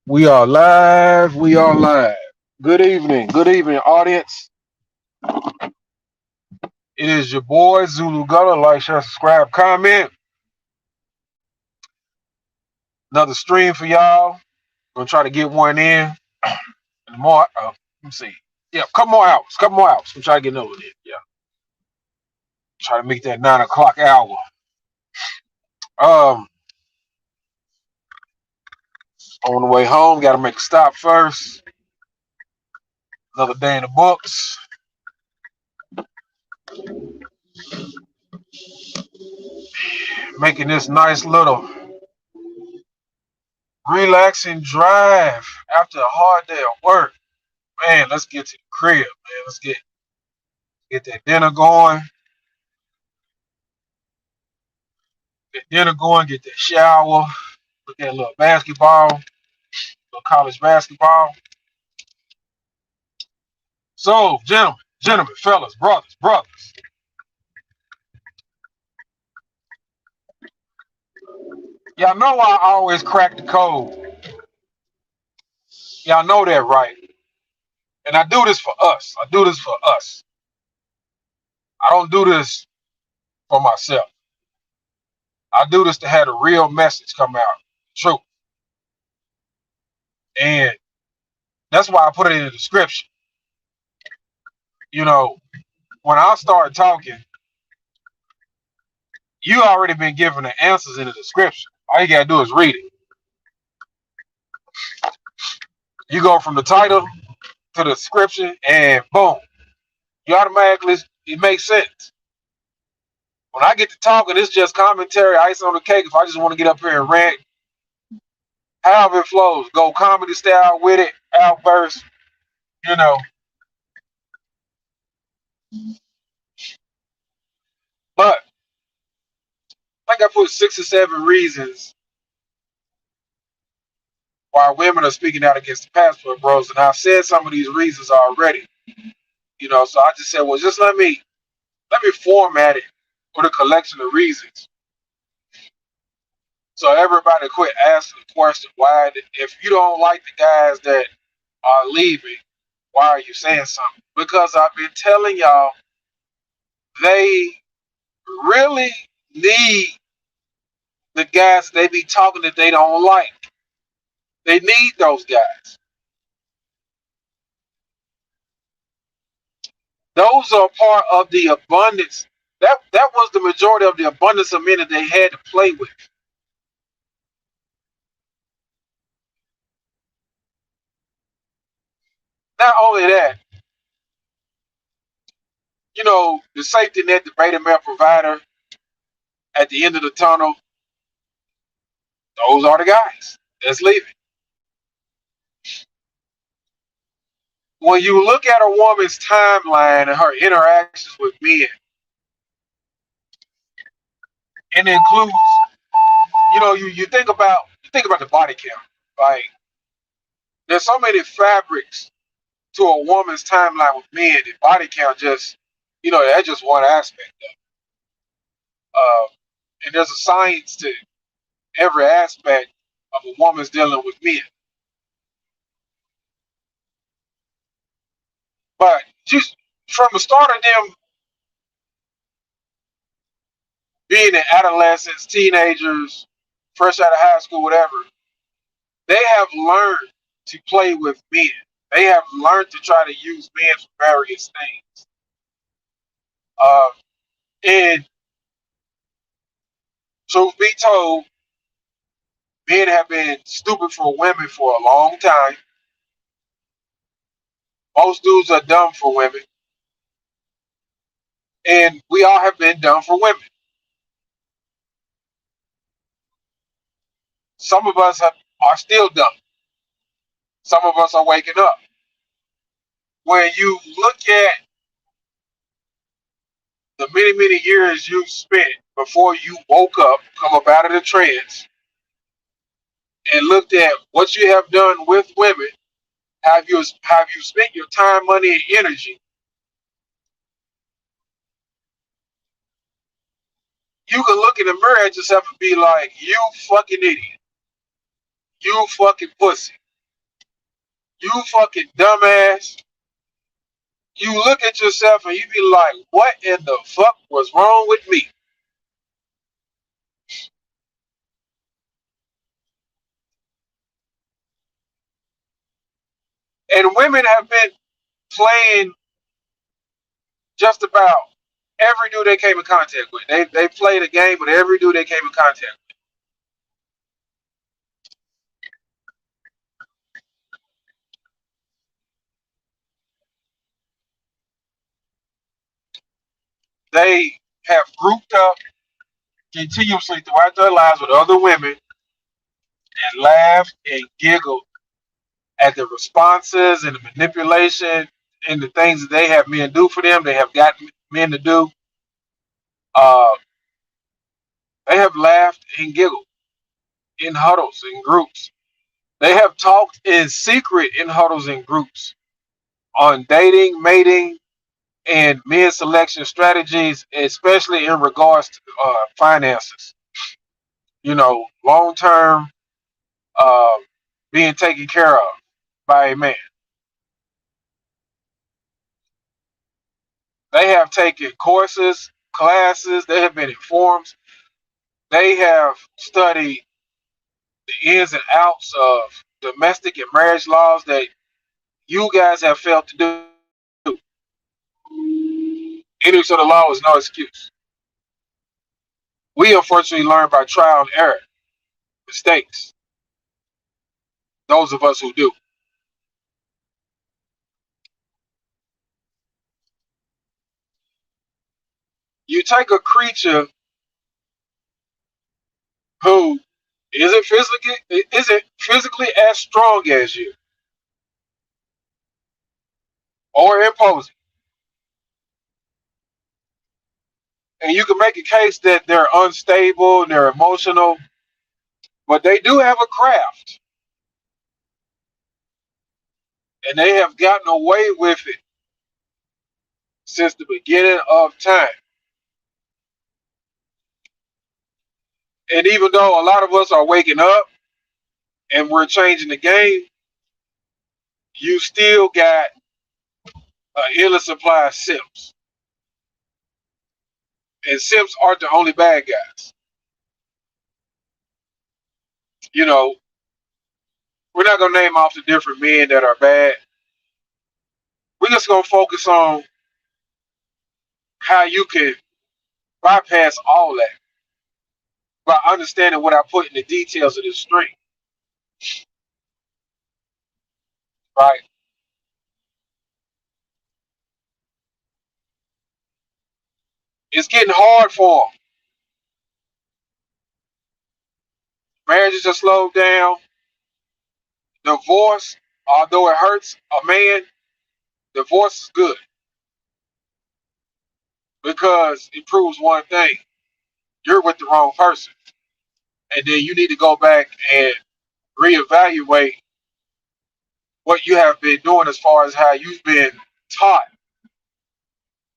We are live. We are live. Good evening. Good evening, audience. It is your boy Zulu Gunner. Like, share, subscribe, comment. Another stream for y'all. Gonna try to get one in. More. Let me see. Yeah, couple more hours. Couple more hours. I'm trying to get another one in. Yeah. Try to make that 9 o'clock hour. Um, on the way home, got to make a stop first. Another day in the books. Making this nice little relaxing drive after a hard day of work. Man, let's get to the crib, man. Let's get that dinner going. Get dinner going, get that shower, look at a little basketball, little college basketball. So, gentlemen, fellas, brothers, y'all know I always crack the code. Y'all know that, right? And I do this for us. I do this for us. I don't do this for myself. I do this to have the real message come out, true. And that's why I put it in the description. You know, when I start talking, you already been given the answers in the description. All you gotta do is read it. You go from the title to the description, and boom, you automatically it makes sense. When I get to talking, it's just commentary, ice on the cake. If I just want to get up here and rant, however it flows, go comedy style with it, outburst, you know. But like I put 6 or 7 reasons why women are speaking out against the passport bros, and I've said some of these reasons already. You know, so I just said, well, just let me format it with a collection of reasons. So everybody quit asking the question, why, if you don't like the guys that are leaving, why are you saying something? Because I've been telling y'all, they really need the guys they be talking that they don't like. They need those guys. Those are part of the abundance. That was the majority of the abundance of men that they had to play with. Not only that, you know, the safety net, the beta male provider at the end of the tunnel, those are the guys that's leaving. When you look at a woman's timeline and her interactions with men, and it includes, you know, you think about the body count. Like, there's so many fabrics to a woman's timeline with men. The body count just, you know, that's just one aspect of it. And there's a science to every aspect of a woman's dealing with men. But just from the start of them being in adolescents, teenagers, fresh out of high school, whatever, they have learned to play with men. They have learned to try to use men for various things. Uh, and truth be told, men have been stupid for women for a long time. Most dudes are dumb for women. And we all have been dumb for women. Some of us are still dumb. Some of us are waking up. When you look at the many, many years you spent before you woke up, come up out of the trance, and looked at what you have done with women, have you spent your time, money, and energy, you can look in the mirror at yourself and be like, you fucking idiot. You fucking pussy. You fucking dumbass. You look at yourself and you be like, what in the fuck was wrong with me? And women have been playing just about every dude they came in contact with. They played a game with every dude they came in contact with. They have grouped up continuously throughout their lives with other women and laughed and giggled at the responses and the manipulation and the things that they have men do for them. They have got men to do. Uh, they have laughed and giggled in huddles and groups. They have talked in secret in huddles and groups on dating, mating, and men selection strategies, especially in regards to finances. You know, long term uh, being taken care of by a man. They have taken courses, classes, they have been informed, they have studied the ins and outs of domestic and marriage laws that you guys have failed to do. Any sort of law is no excuse. We unfortunately learn by trial and error, mistakes, those of us who do. You take a creature who isn't physically as strong as you or imposing, and you can make a case that they're unstable and they're emotional, but they do have a craft, and they have gotten away with it since the beginning of time. And even though a lot of us are waking up and we're changing the game, you still got an endless supply of simps. And simps aren't the only bad guys. You know, we're not gonna name off the different men that are bad. We're just gonna focus on how you can bypass all that by understanding what I put in the details of this string, right? It's getting hard for them. Marriages are slowed down. Divorce, although it hurts a man, divorce is good because it proves one thing: you're with the wrong person, and then you need to go back and reevaluate what you have been doing as far as how you've been taught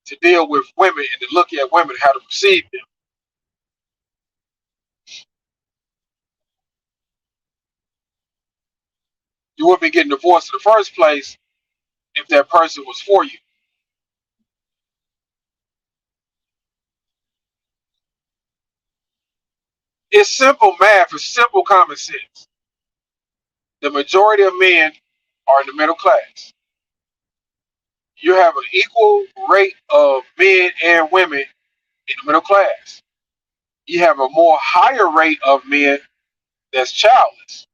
to deal with women and to look at women, how to perceive them. You wouldn't be getting divorced in the first place if that person was for you. It's simple math, it's simple common sense. The majority of men are in the middle class. You have an equal rate of men and women in the middle class. You have a more higher rate of men that's childless.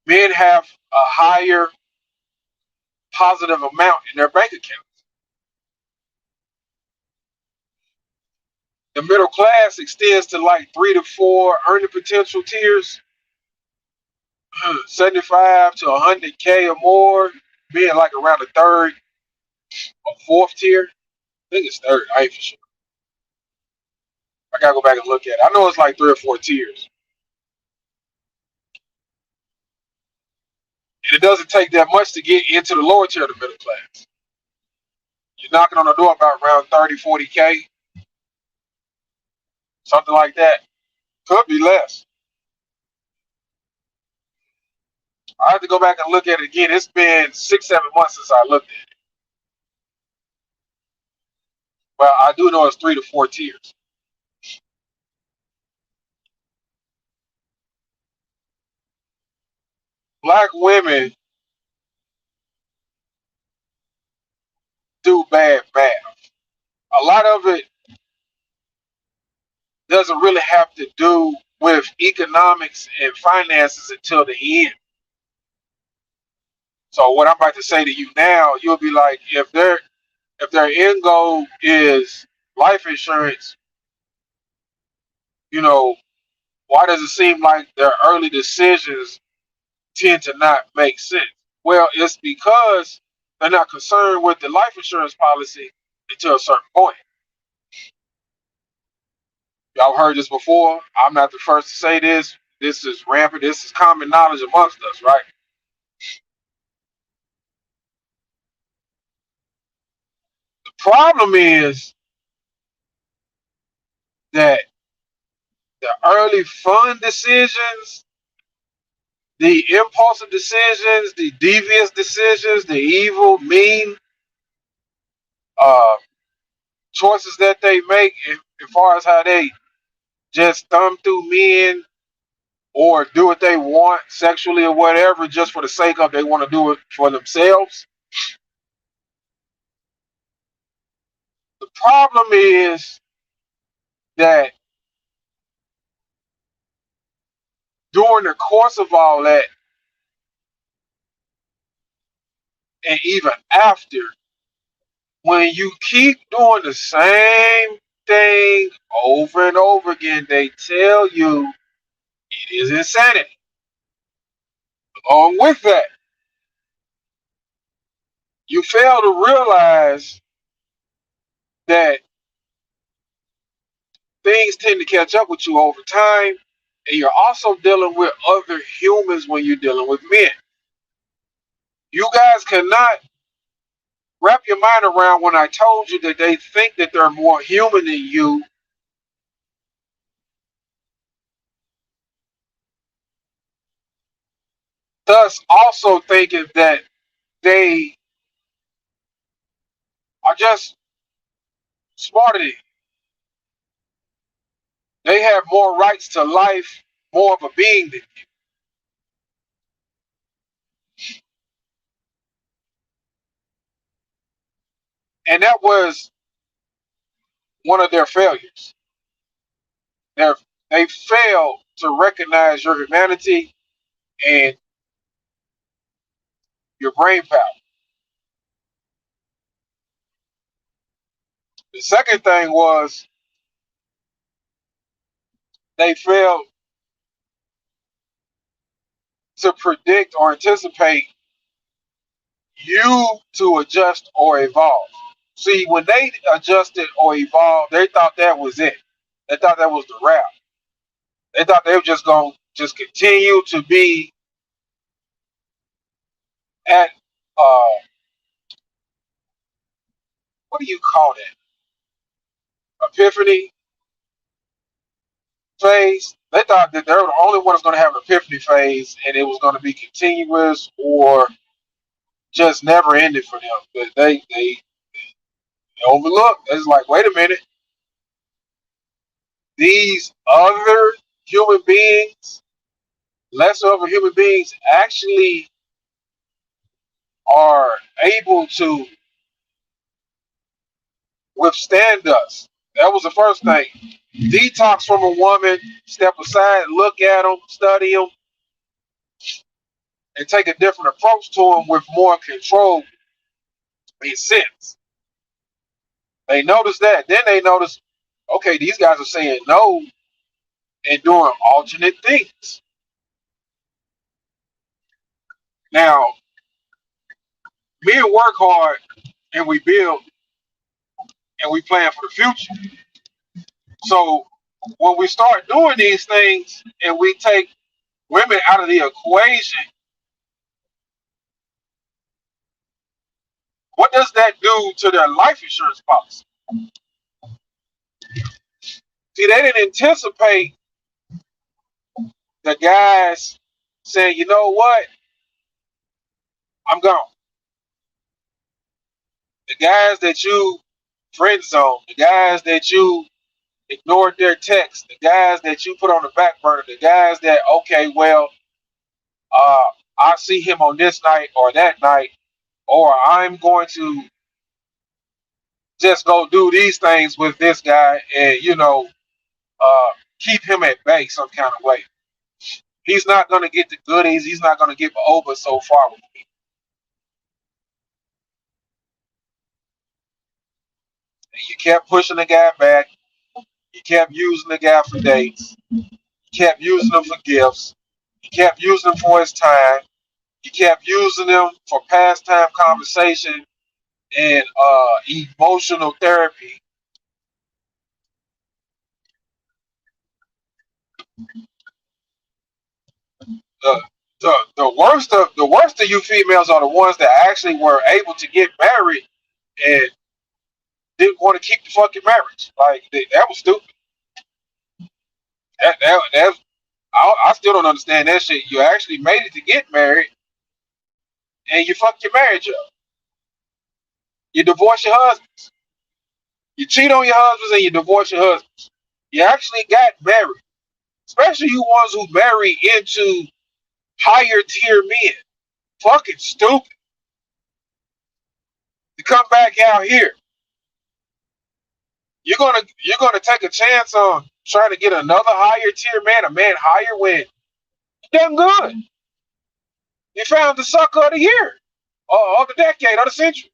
Men have a higher positive amount in their bank account. The middle class extends to like 3 to 4 earning potential tiers, 75 to 100K or more, being like around the third or fourth tier. I think it's third. I ain't for sure. I gotta go back and look at it. I know it's like 3 or 4 tiers. And it doesn't take that much to get into the lower tier of the middle class. You're knocking on the door about around 30, 40K, something like that. Could be less. I have to go back and look at it again. It's been 6, 7 months since I looked at it. But I do know it's 3 to 4 tiers. Black women do bad math. A lot of it doesn't really have to do with economics and finances until the end. So what I'm about to say to you now, you'll be like, if their end goal is life insurance, you know, why does it seem like their early decisions tend to not make sense? Well, it's because they're not concerned with the life insurance policy until a certain point. Y'all heard this before. I'm not the first to say this. This is rampant. This is common knowledge amongst us, right? The problem is that the early fun decisions, the impulsive decisions, the devious decisions, the evil, mean uh, choices that they make, as far as how they just thumb through men or do what they want sexually or whatever, just for the sake of they want to do it for themselves. The problem is that during the course of all that, and even after, when you keep doing the same thing over and over again, they tell you it is insanity. Along with that, you fail to realize that things tend to catch up with you over time, and you're also dealing with other humans when you're dealing with men. You guys cannot wrap your mind around when I told you that they think that they're more human than you, thus also thinking that they are just smarter than you. They have more rights to life, more of a being than you. And that was one of their failures. They're, they failed to recognize your humanity and your brain power. The second thing was they failed to predict or anticipate you to adjust or evolve. See, when they adjusted or evolved, they thought that was it. They thought that was the wrap. They thought they were just going to just continue to be at, uh, what do you call that? Epiphany phase. They thought that they were the only ones going to have an epiphany phase and it was going to be continuous or just never ended for them. But they overlooked. It's like, wait a minute. These other human beings, lesser of human beings, actually are able to withstand us. That was the first thing. Detox from a woman, step aside, look at them, study them, and take a different approach to them with more control and sense. They notice that. Then they notice, okay, these guys are saying no and doing alternate things. Now, men work hard and we build and we plan for the future. So when we start doing these things and we take women out of the equation, what does that do to their life insurance policy? See, they didn't anticipate the guys saying, you know what? I'm gone. The guys that you friend zone, the guys that you ignored their text, the guys that you put on the back burner, the guys that, okay, well, uh, I see him on this night or that night, or I'm going to just go do these things with this guy and, uh, keep him at bay some kind of way. He's not going to get the goodies. He's not going to get over so far with me. And you kept pushing the guy back. You kept using the guy for dates. You kept using him for gifts. You kept using him for his time. You kept using him for pastime conversation and emotional therapy. The, the worst of you females are the ones that actually were able to get married and didn't want to keep the fucking marriage. Like that was stupid. That I still don't understand that shit. You actually made it to get married and you fucked your marriage up. You divorce your husbands. You cheat on your husbands and you divorce your husbands. You actually got married. Especially you ones who marry into higher tier men. Fucking stupid. To come back out here. You're gonna take a chance on trying to get another higher tier man, a man higher when you're done good. You found the sucker of the year, of the decade, of the century.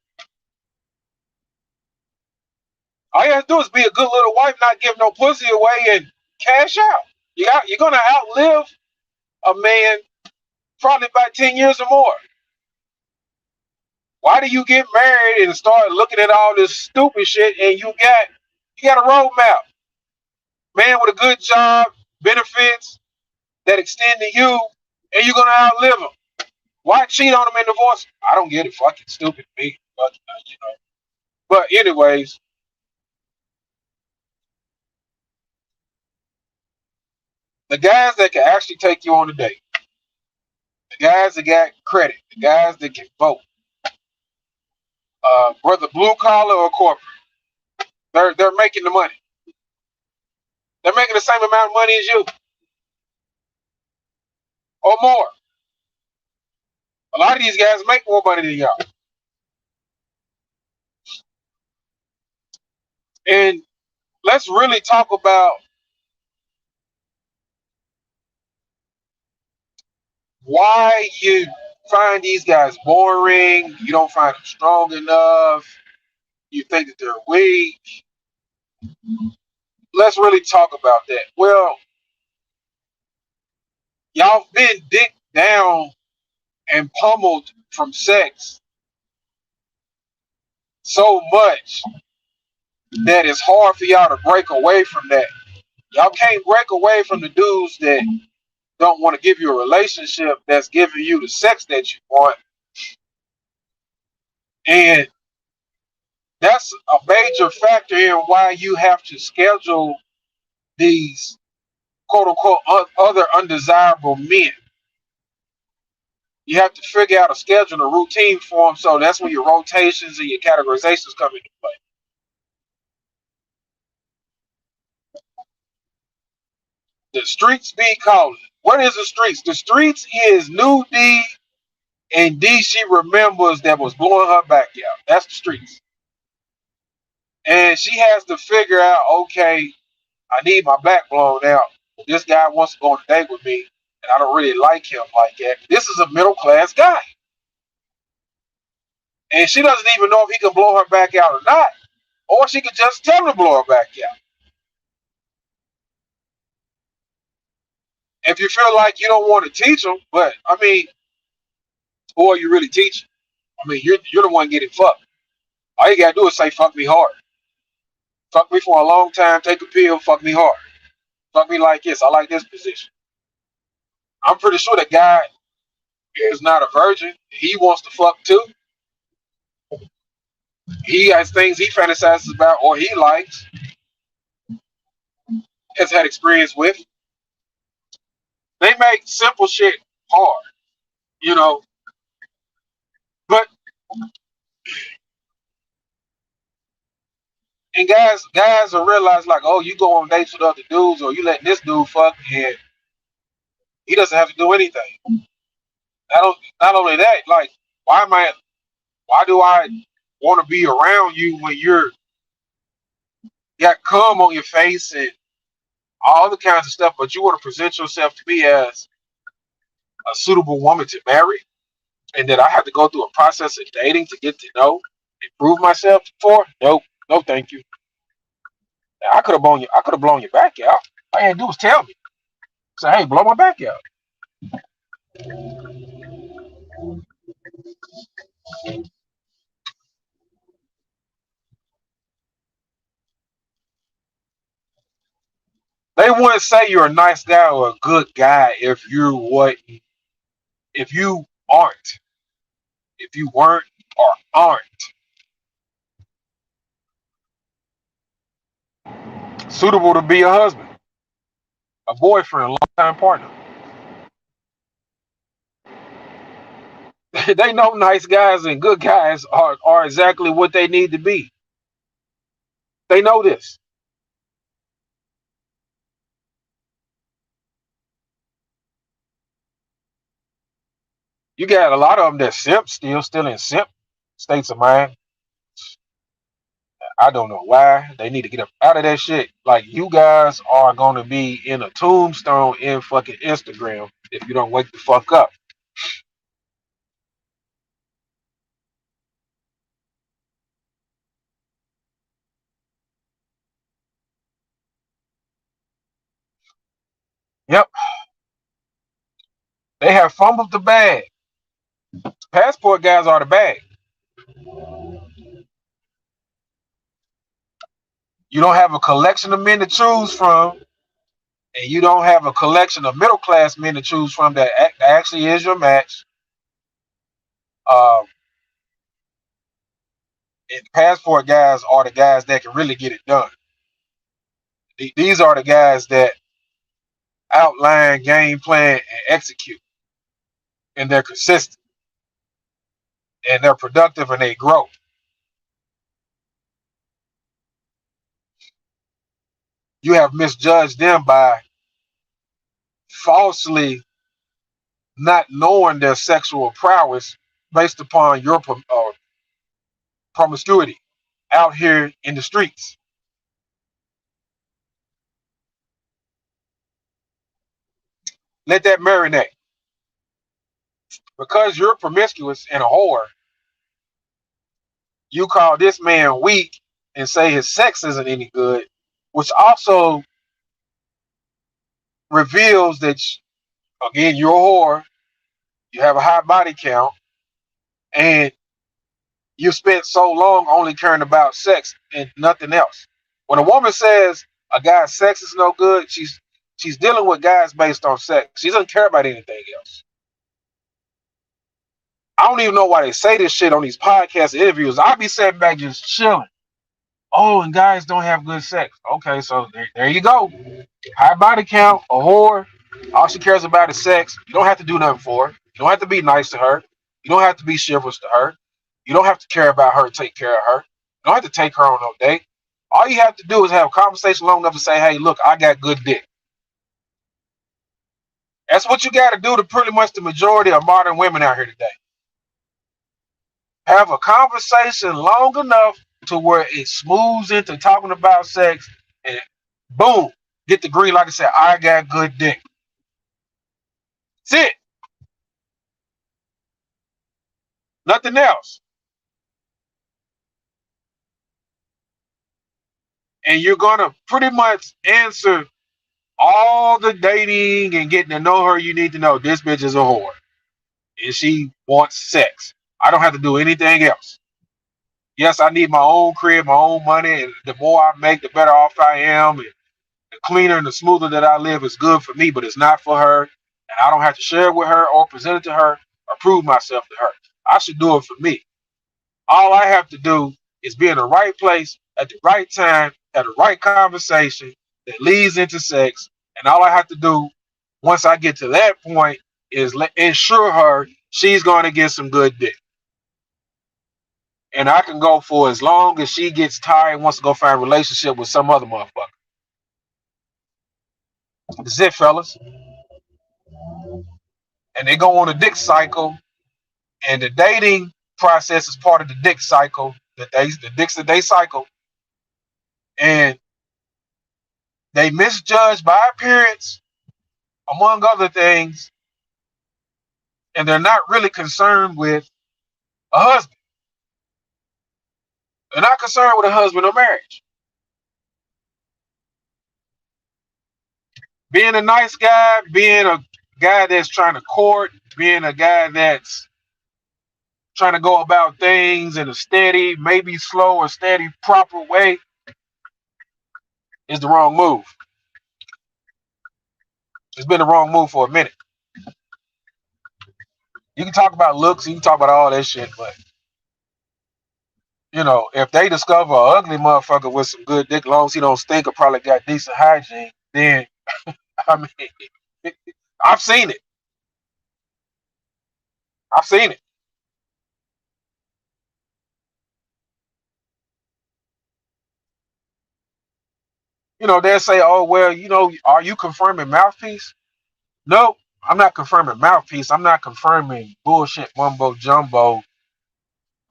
All you have to do is be a good little wife, not give no pussy away, and cash out. You're gonna outlive a man probably by 10 years or more. Why do you get married and start looking at all this stupid shit and you got a roadmap? Man with a good job, benefits that extend to you, and you're gonna outlive him. Why cheat on him and divorce him? I don't get it. Fucking stupid me. But. But anyways, the guys that can actually take you on a date, the guys that got credit, the guys that can vote, whether blue collar or corporate, they're making the money. They're making the same amount of money as you or more. A lot of these guys make more money than y'all. And let's really talk about why you find these guys boring. You don't find them strong enough. You think that they're weak. Let's really talk about that. Well, y'all been dicked down and pummeled from sex so much that it's hard for y'all to break away from that. Y'all can't break away from the dudes that don't want to give you a relationship that's giving you the sex that you want. And that's a major factor in why you have to schedule these quote unquote other undesirable men. You have to figure out a schedule, a routine for them. So that's when your rotations and your categorizations come into play. The streets be calling. What is the streets? The streets is New D and D she remembers that was blowing her back out. That's the streets. And she has to figure out, okay, I need my back blown out. This guy wants to go on a date with me, and I don't really like him like that. This is a middle class guy. And she doesn't even know if he can blow her back out or not. Or she could just tell him to blow her back out. If you feel like you don't want to teach them, but I mean, who are you really teaching? I mean, you're the one getting fucked. All you gotta do is say, fuck me hard. Fuck me for a long time, take a pill, fuck me hard. Fuck me like this. I like this position. I'm pretty sure the guy is not a virgin. He wants to fuck too. He has things he fantasizes about or he likes, has had experience with. They make simple shit hard, you know. And guys will realize like, oh, you go on dates with other dudes, or you let this dude fuck, and he doesn't have to do anything. Not only that, like, why am I? Why do I want to be around you when you're got cum on your face and all the kinds of stuff, but you want to present yourself to me as a suitable woman to marry, and that I have to go through a process of dating to get to know and prove myself for? Nope, no, thank you. I could have blown you. I could have blown your back out. All you had to do was tell me. Say, hey, blow my back out. They wouldn't say you're a nice guy or a good guy if you aren't, if you weren't or aren't suitable to be a husband, a boyfriend, a longtime partner. They know nice guys and good guys are exactly what they need to be. They know this. You got a lot of them that simp still in simp states of mind. I don't know why. They need to get up out of that shit. Like, you guys are gonna be in a tombstone in fucking Instagram if you don't wake the fuck up. Yep. They have fumbled the bag. Passport guys are the bag. You don't have a collection of men to choose from, and you don't have a collection of middle class men to choose from that actually is your match. Um, and passport guys are the guys that can really get it done. These are the guys that outline, game plan, and execute, and they're consistent, and they're productive, and they grow. You have misjudged them by falsely not knowing their sexual prowess based upon your promiscuity out here in the streets. Let that marinate. Because you're promiscuous and a whore, you call this man weak and say his sex isn't any good, which also reveals that, again, you're a whore, you have a high body count, and you spent so long only caring about sex and nothing else. When a woman says a guy's sex is no good, she's dealing with guys based on sex. She doesn't care about anything else. I don't even know why they say this shit on these podcast interviews. I'll be sitting back just chilling. Oh, and guys don't have good sex. Okay, so there you go. High body count, a whore. All she cares about is sex. You don't have to do nothing for her. You don't have to be nice to her. You don't have to be chivalrous to her. You don't have to care about her and take care of her. You don't have to take her on no date. All you have to do is have a conversation long enough to say, hey, look, I got good dick. That's what you got to do to pretty much the majority of modern women out here today. Have a conversation long enough to where it smooths into talking about sex, and boom, get the green. Like I said, I got good dick. That's it. Nothing else. And you're gonna pretty much answer all the dating and getting to know her you need to know. This bitch is a whore, and she wants sex. I don't have to do anything else. Yes, I need my own crib, my own money, and the more I make, the better off I am. And the cleaner and the smoother that I live is good for me, but it's not for her. And I don't have to share it with her or present it to her or prove myself to her. I should do it for me. All I have to do is be in the right place at the right time, at the right conversation that leads into sex. And all I have to do once I get to that point is ensure her she's going to get some good dick. and I can go for as long as she gets tired and wants to go find a relationship with some other motherfucker. That's it, fellas. And they go on a dick cycle, and the dating process is part of the dick cycle. The dicks that they cycle, and they misjudge by appearance, among other things, and they're not really concerned with a husband. They're not concerned with a husband or marriage. Being a nice guy, being a guy that's trying to court, being a guy that's trying to go about things in a steady, maybe slow or steady, proper way is the wrong move. It's been the wrong move for a minute. You can talk about looks, you can talk about all that shit, but if they discover an ugly motherfucker with some good dick, long as he don't stink or probably got decent hygiene, then I mean, I've seen it. I've seen it. They'll say, "Oh well, are you confirming mouthpiece?" No, I'm not confirming mouthpiece. I'm not confirming bullshit, mumbo jumbo,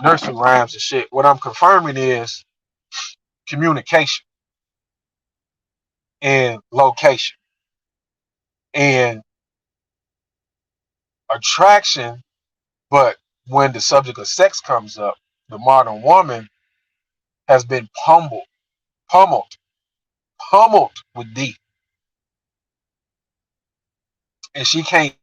nursery rhymes and shit. What I'm confirming is communication and location and attraction. But when the subject of sex comes up, the modern woman has been pummeled, pummeled with D, and she can't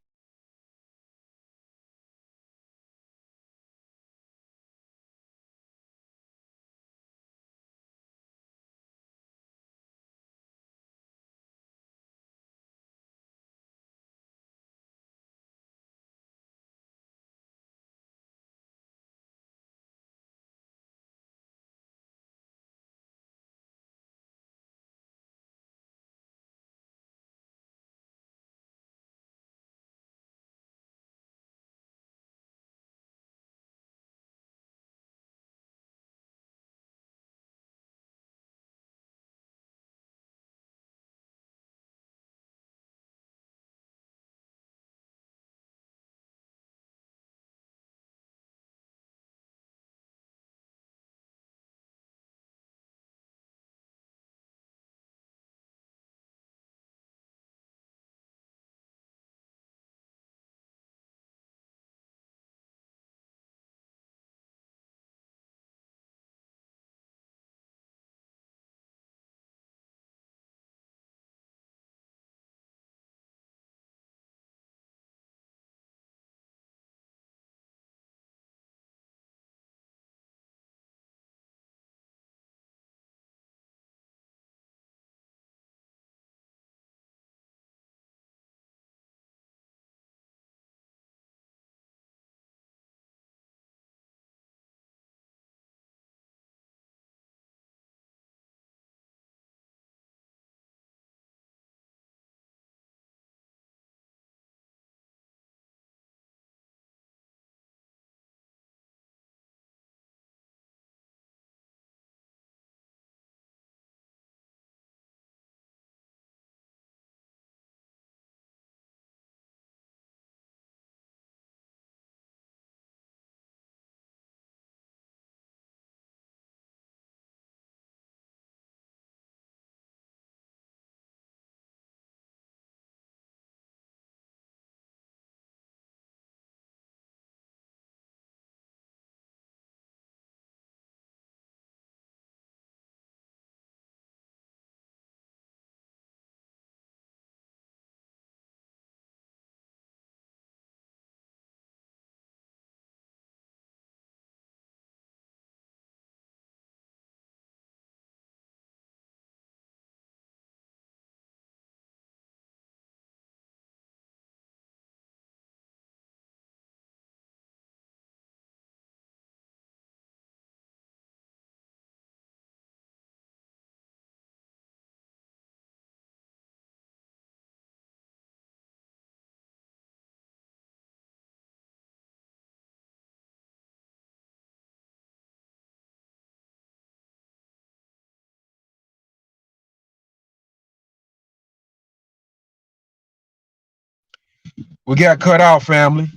We got cut out, family.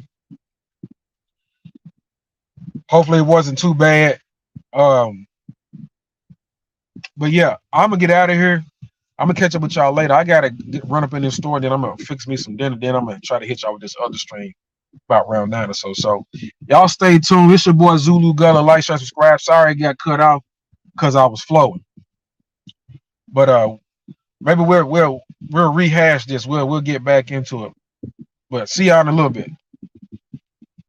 Hopefully it wasn't too bad. Um, but yeah, I'm gonna get out of here. I'm gonna catch up with y'all later. I gotta run up in this store, then I'm gonna fix me some dinner. Then I'm gonna try to hit y'all with this other stream about round 9 or so. So y'all stay tuned. It's your boy Zulu Gullah. Like, share, subscribe. Sorry it got cut off because I was flowing. But maybe we'll rehash this. We'll get back into it. But see y'all in a little bit.